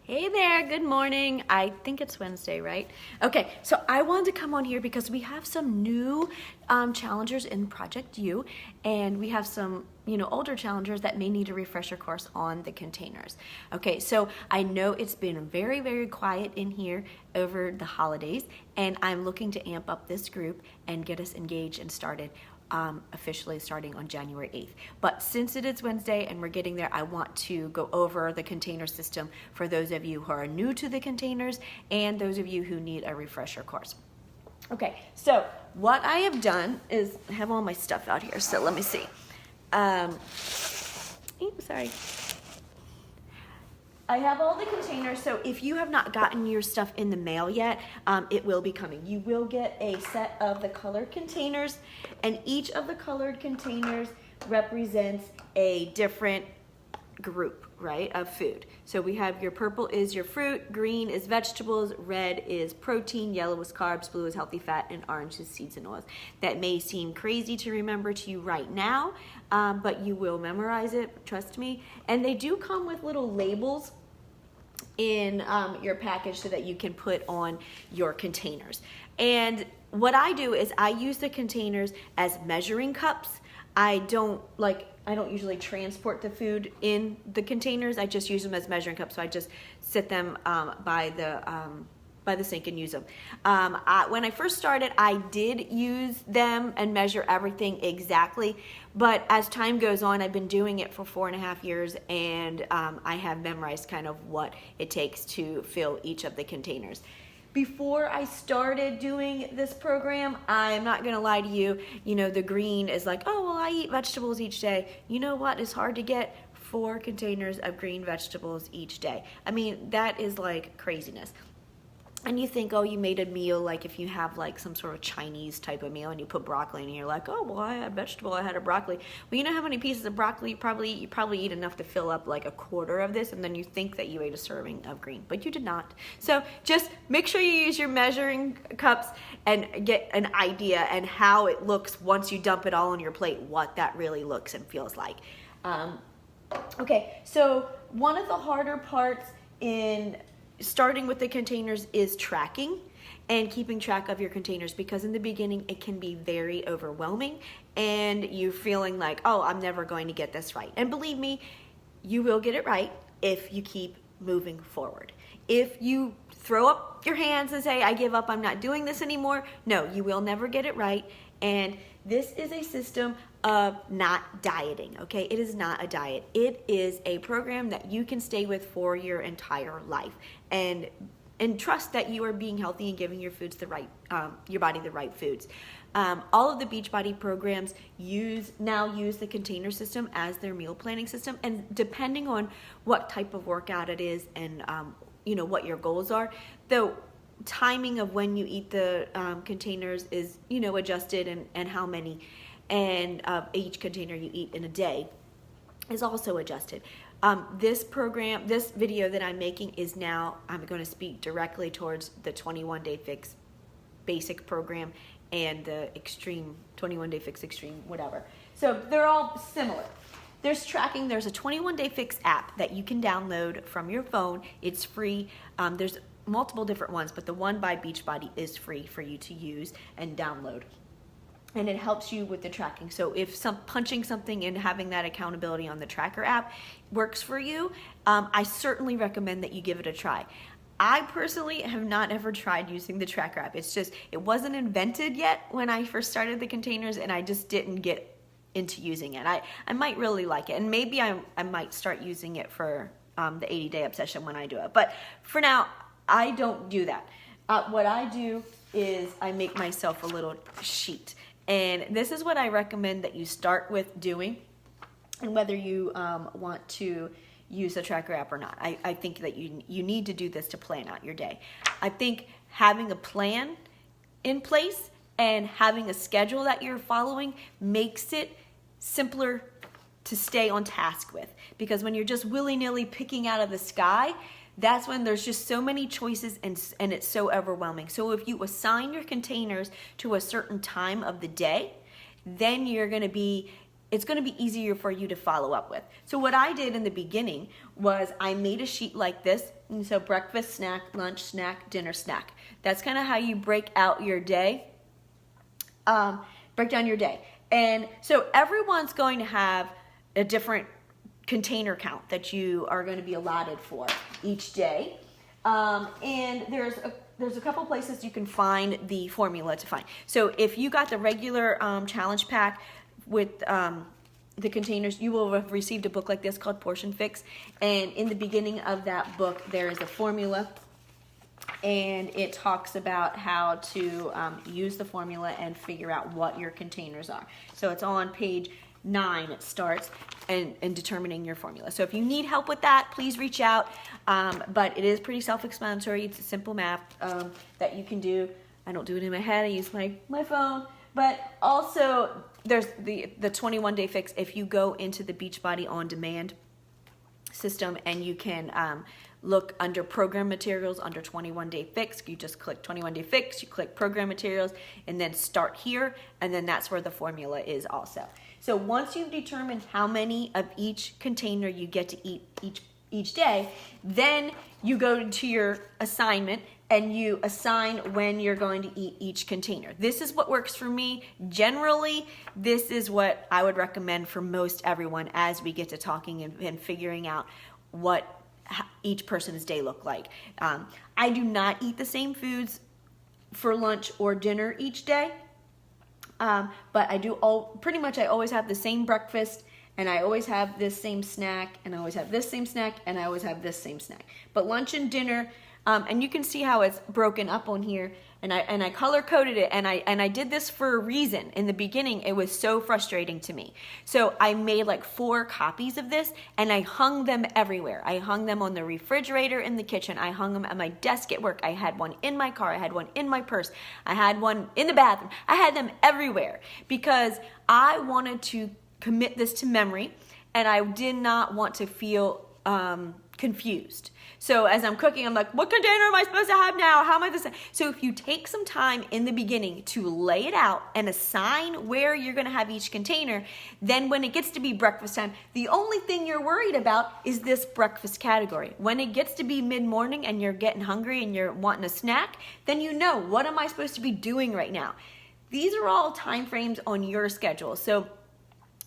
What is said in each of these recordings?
Hey there, good morning. I think it's Wednesday, right? Okay, so I wanted to come on here because we have some new challengers in Project U, and we have some, older challengers that may need a refresher course on the containers. Okay, so I know it's been very, very quiet in here over the holidays, and I'm looking to amp up this group and get us engaged and started officially starting on January 8th. But since it is Wednesday and we're getting there, I want to go over the container system for those of you who are new to the containers and those of you who need a refresher course. Okay, so what I have done is I have all my stuff out here, so let me see. Sorry. I have all the containers, so if you have not gotten your stuff in the mail yet, it will be coming. You will get a set of the colored containers, and each of the colored containers represents a different group, right, of food. So we have your purple is your fruit, green is vegetables, red is protein, yellow is carbs, blue is healthy fat, and orange is seeds and oils. That may seem crazy to remember to you right now, but you will memorize it, trust me. And they do come with little labels in your package so that you can put on your containers. And what I do is I use the containers as measuring cups. I don't usually transport the food in the containers. I just use them as measuring cups. So I just sit them by the sink and use them. When I first started, I did use them and measure everything exactly. But as time goes on, I've been doing it for 4.5 years, and I have memorized kind of what it takes to fill each of the containers. Before I started doing this program, I'm not gonna lie to you, the green is like, oh, well, I eat vegetables each day. You know what is hard to get? 4 containers of green vegetables each day. I mean, that is like craziness. And you think, oh, you made a meal, like if you have like some sort of Chinese type of meal and you put broccoli in and you're like, oh, well, I had vegetable, I had a broccoli. Well, you know how many pieces of broccoli you probably eat enough to fill up like a quarter of this, and then you think that you ate a serving of green, but you did not. So just make sure you use your measuring cups and get an idea and how it looks once you dump it all on your plate, what that really looks and feels like. Okay, so one of the harder parts in starting with the containers is tracking and keeping track of your containers, because in the beginning it can be very overwhelming and you're feeling like, oh, I'm never going to get this right. And believe me, you will get it right if you keep moving forward. If you throw up your hands and say, I give up, I'm not doing this anymore, no, you will never get it right. And this is a system of not dieting, okay? It is not a diet. It is a program that you can stay with for your entire life, and trust that you are being healthy and giving your foods your body the right foods. All of the Beachbody programs now use the container system as their meal planning system, and depending on what type of workout it is and what your goals are, the timing of when you eat the containers is adjusted, and how many and each container you eat in a day is also adjusted. This video that I'm making is now, I'm going to speak directly towards the 21-Day Fix basic program and the extreme 21-Day Fix extreme, whatever. So they're all similar. There's tracking. There's a 21-Day Fix app that you can download from your phone. It's free. There's multiple different ones, but the one by Beachbody is free for you to use and download. And it helps you with the tracking. So if punching something and having that accountability on the tracker app works for you, I certainly recommend that you give it a try. I personally have not ever tried using the tracker app. It wasn't invented yet when I first started the containers, and I just didn't get into using it. I might really like it, and maybe I might start using it for the 80-day obsession when I do it. But for now, I don't do that. What I do is I make myself a little sheet. And this is what I recommend that you start with doing, and whether you want to use a tracker app or not. I think that you need to do this to plan out your day. I think having a plan in place and having a schedule that you're following makes it simpler to stay on task with. Because when you're just willy-nilly picking out of the sky, that's when there's just so many choices and it's so overwhelming. So if you assign your containers to a certain time of the day, then you're going to be it's going to be easier for you to follow up with. So what I did in the beginning was I made a sheet like this. And so breakfast, snack, lunch, snack, dinner, snack. That's kind of how you break out your day. Break down your day. And so everyone's going to have a different container count that you are going to be allotted for each day. And there's a couple places you can find the formula to find. So if you got the regular challenge pack with the containers, you will have received a book like this called Portion Fix. And in the beginning of that book, there is a formula, and it talks about how to use the formula and figure out what your containers are. So it's all on page 9, it starts, and determining your formula. So if you need help with that, please reach out. But it is pretty self-explanatory. It's a simple math that you can do. I don't do it in my head. I use my phone. But also, there's the 21-day fix. If you go into the Beachbody On Demand system, and you can look under program materials under 21-day fix. You just click 21-day fix, you click program materials, and then start here, and then that's where the formula is also. So once you've determined how many of each container you get to eat each day, then you go to your assignment and you assign when you're going to eat each container. This is what works for me. Generally, this is what I would recommend for most everyone as we get to talking and figuring out what each person's day look like. I do not eat the same foods for lunch or dinner each day, but I do pretty much I always have the same breakfast, and I always have this same snack, and I always have this same snack, and I always have this same snack. But lunch and dinner, and you can see how it's broken up on here, and I color coded it, and I did this for a reason. In the beginning, it was so frustrating to me. So I made like 4 copies of this, and I hung them everywhere. I hung them on the refrigerator in the kitchen. I hung them at my desk at work. I had one in my car. I had one in my purse. I had one in the bathroom. I had them everywhere because I wanted to commit this to memory, and I did not want to feel confused. So as I'm cooking, I'm like, what container am I supposed to have now? How am I this? So if you take some time in the beginning to lay it out and assign where you're going to have each container, then when it gets to be breakfast time, the only thing you're worried about is this breakfast category. When it gets to be mid-morning and you're getting hungry and you're wanting a snack, then you know, what am I supposed to be doing right now? These are all time frames on your schedule. So,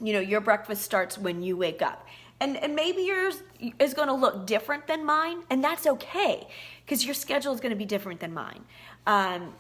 you know, your breakfast starts when you wake up. And maybe yours is going to look different than mine, and that's okay, because your schedule is going to be different than mine.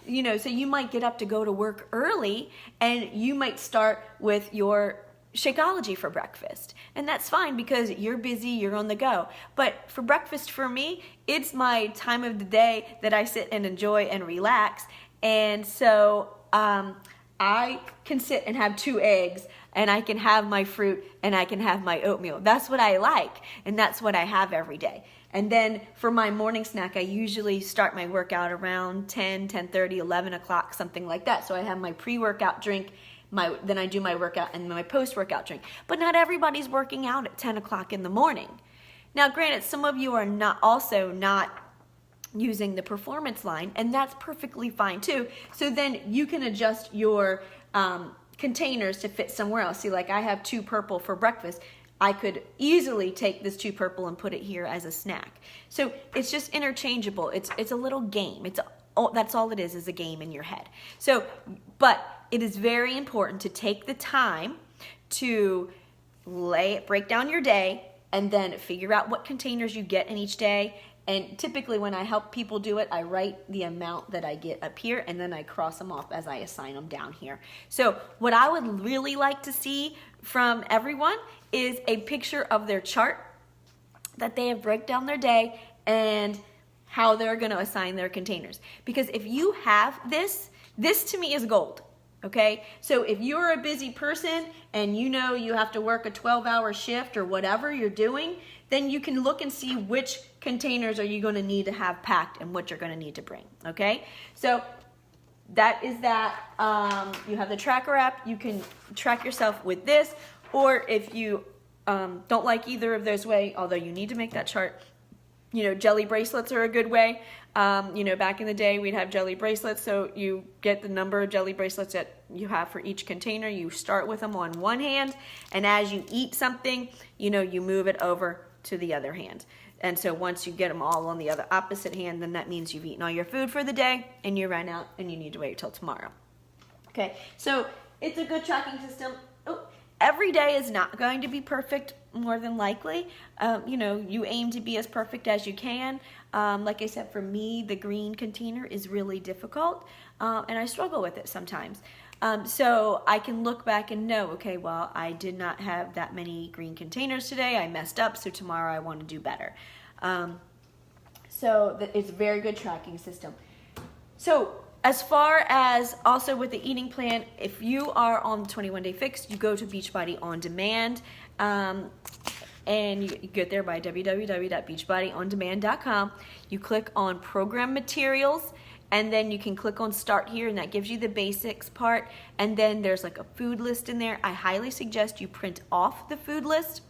You know, so you might get up to go to work early, and you might start with your Shakeology for breakfast. And that's fine because you're busy, you're on the go. But for breakfast for me, it's my time of the day that I sit and enjoy and relax. And so I can sit and have 2 eggs, and I can have my fruit, and I can have my oatmeal. That's what I like, and that's what I have every day. And then for my morning snack, I usually start my workout around 10, 10:30, 11 o'clock, something like that. So I have my pre-workout drink, then I do my workout, and my post-workout drink. But not everybody's working out at 10 o'clock in the morning. Now, granted, some of you are not using the performance line, and that's perfectly fine too. So then you can adjust your containers to fit somewhere else. See, like I have 2 purple for breakfast. I could easily take this 2 purple and put it here as a snack. So it's just interchangeable. It's a little game. That's all it is a game in your head. So, but it is very important to take the time to break down your day, and then figure out what containers you get in each day. And typically when I help people do it, I write the amount that I get up here, and then I cross them off as I assign them down here. So what I would really like to see from everyone is a picture of their chart that they have break down their day and how they're going to assign their containers. Because if you have this to me is gold. Okay, so if you're a busy person and you know you have to work a 12-hour shift or whatever you're doing, then you can look and see which containers are you going to need to have packed and what you're going to need to bring. Okay, so that is that. You have the tracker app. You can track yourself with this, or if you don't like either of those way, although you need to make that chart, You know, jelly bracelets are a good way. You know, back in the day, we'd have jelly bracelets. So you get the number of jelly bracelets that you have for each container. You start with them on one hand, and as you eat something, you know, you move it over to the other hand. And so once you get them all on the other opposite hand, then that means you've eaten all your food for the day and you ran out and you need to wait till tomorrow. Okay, so it's a good tracking system. Oh, every day is not going to be perfect, more than likely. You know, you aim to be as perfect as you can. Like I said, for me, the green container is really difficult, and I struggle with it sometimes. So I can look back and know, okay, well, I did not have that many green containers today. I messed up, so tomorrow I want to do better. So it's a very good tracking system. So as far as also with the eating plan, if you are on the 21-day fix, you go to Beachbody On Demand, and you get there by www.beachbodyondemand.com. You click on Program Materials, and then you can click on Start Here, and that gives you the basics part. And then there's like a food list in there. I highly suggest you print off the food list.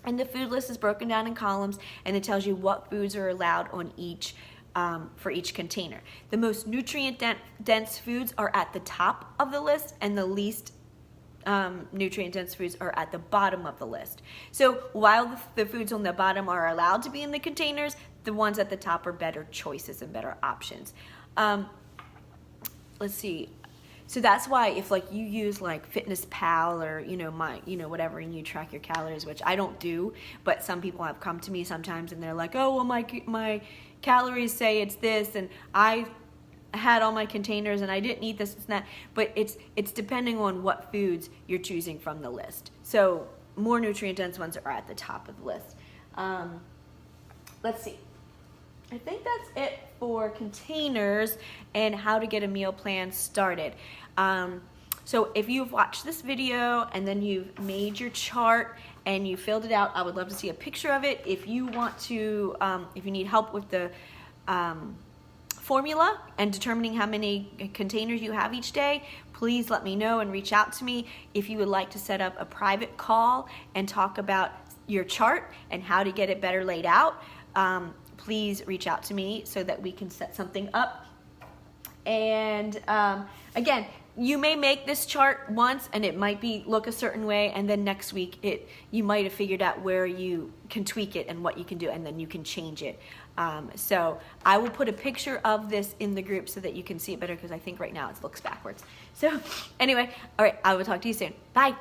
And the food list is broken down in columns, and it tells you what foods are allowed on each for each container. The most nutrient dense foods are at the top of the list, and the least nutrient dense foods are at the bottom of the list. So while the foods on the bottom are allowed to be in the containers, the ones at the top are better choices and better options. Let's see. So that's why if like you use like Fitness Pal or whatever, and you track your calories, which I don't do, but some people have come to me sometimes and they're like, oh well, my calories say it's this, and I had all my containers and I didn't eat this and that. But it's depending on what foods you're choosing from the list. So more nutrient dense ones are at the top of the list. Let's see. I think that's it for containers and how to get a meal plan started. So if you've watched this video and then you've made your chart and you filled it out, I would love to see a picture of it. If you want to, if you need help with the formula and determining how many containers you have each day, please let me know and reach out to me. If you would like to set up a private call and talk about your chart and how to get it better laid out, please reach out to me so that we can set something up. And again, you may make this chart once and it might look a certain way, and then next week you might have figured out where you can tweak it and what you can do, and then you can change it. So I will put a picture of this in the group so that you can see it better, because I think right now it looks backwards. So anyway, all right, I will talk to you soon. Bye.